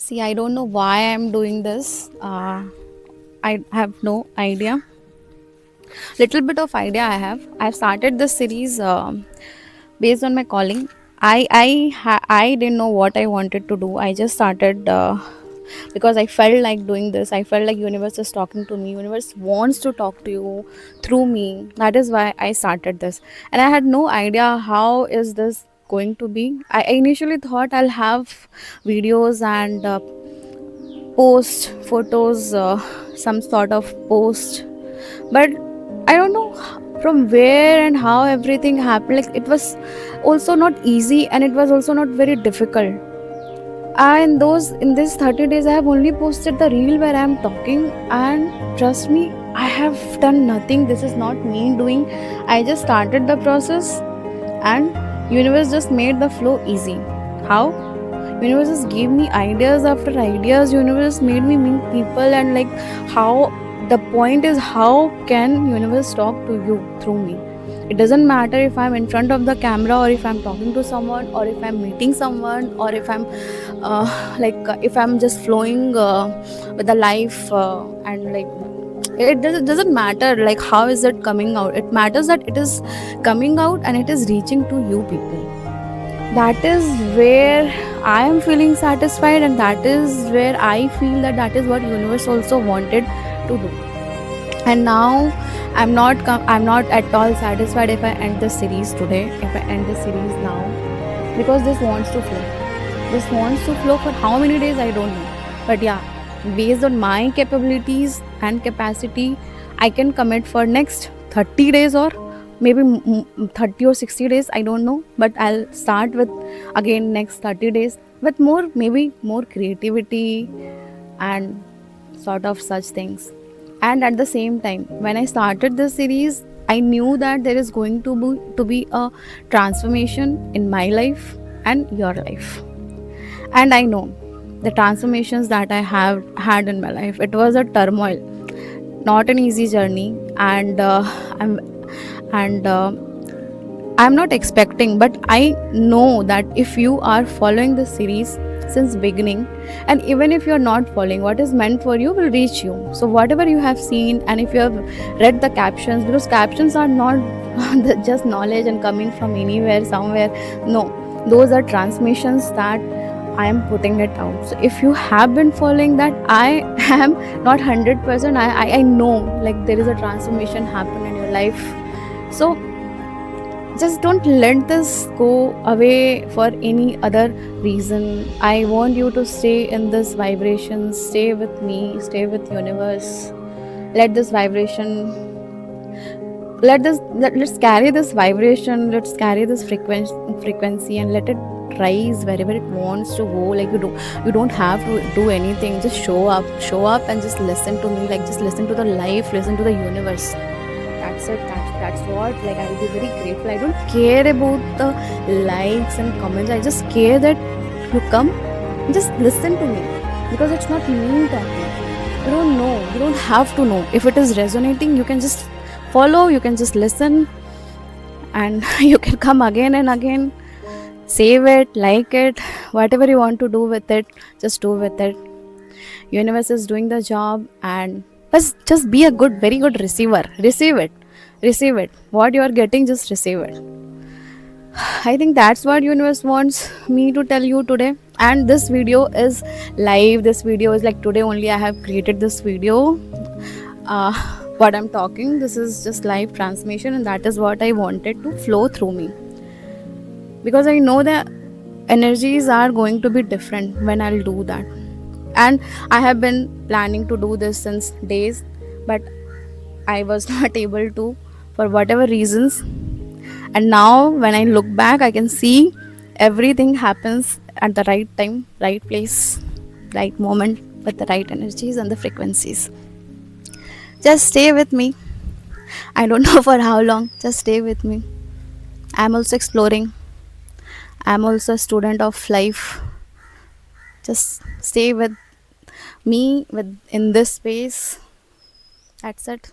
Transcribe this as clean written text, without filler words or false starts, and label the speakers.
Speaker 1: See, I don't know why I'm doing this. I have no idea. Little bit of idea I have. I've started this series based on my calling. I didn't know what I wanted to do. I just started because I felt like doing this. I felt like universe is talking to me. Universe wants to talk to you through me. That is why I started this. And I had no idea how is this going to be. I initially thought I'll have videos and post photos, some sort of post, but I don't know from where and how everything happened. Like, it was also not easy and it was also not very difficult. And those in this 30 days I have only posted the reel where I am talking, and trust me, I have done nothing. This is not me doing. I just started the process, and universe just made the flow easy. How? Universe just gave me ideas after ideas. Universe made me meet people, and like, how the point is, how can universe talk to you through me? It doesn't matter if I'm in front of the camera, or if I'm talking to someone, or if I'm meeting someone, or if I'm if I'm just flowing with the life, and like, it doesn't matter like how is it coming out. It matters that it is coming out and it is reaching to you people. That is where I am feeling satisfied, and that is where I feel that that is what universe also wanted to do. And now I'm not at all satisfied if I end the series today, if I end the series now, because this wants to flow. This wants to flow for how many days I don't know, but yeah, based on my capabilities and capacity, I can commit for next 30 days, or maybe 30 or 60 days, I don't know, but I'll start with again next 30 days with more, maybe more creativity and sort of such things. And at the same time, when I started this series, I knew that there is going to be a transformation in my life and your life. And I know the transformations that I have had in my life, it was a turmoil, not an easy journey. And i'm and I'm not expecting, but I know that if you are following the series since beginning, and even if you're not following, what is meant for you will reach you. So whatever you have seen, and if you have read the captions, because captions are not just knowledge and coming from anywhere, somewhere. No, those are transmissions that I am putting it out. So if you have been following that, I am not 100%. I know like there is a transformation happen in your life. So just don't let this go away for any other reason. I want you to stay in this vibration, stay with me, stay with universe. Let this vibration, let's carry this vibration, let's carry this frequency, and let it rise wherever it wants to go. Like, you don't have to do anything. Just show up and just listen to me. Like, just listen to the life, listen to the universe. That's it. That's what, like, I'll be very grateful. I don't care about the likes and comments. I just care that you come and just listen to me, because it's not me talking. You don't know, you don't have to know. If it is resonating, you can just follow, you can just listen, and you can come again and again, save it, like it, whatever you want to do with it, just do with it. Universe is doing the job, and just be a good, very good receiver. Receive it. What you are getting, just receive it. I think that's what universe wants me to tell you today. And this video is live. This video is like today only I have created this video. uh, what I'm talking, this is just live transmission, and that is what I wanted to flow through me, because I know that energies are going to be different when I'll do that. And I have been planning to do this since days, but I was not able to, for whatever reasons. And now when I look back, I can see everything happens at the right time, right place, right moment, with the right energies and the frequencies. Just stay with me. I don't know for how long. Just stay with me. I'm also exploring. I'm also a student of life. Just stay with me with in this space. That's it.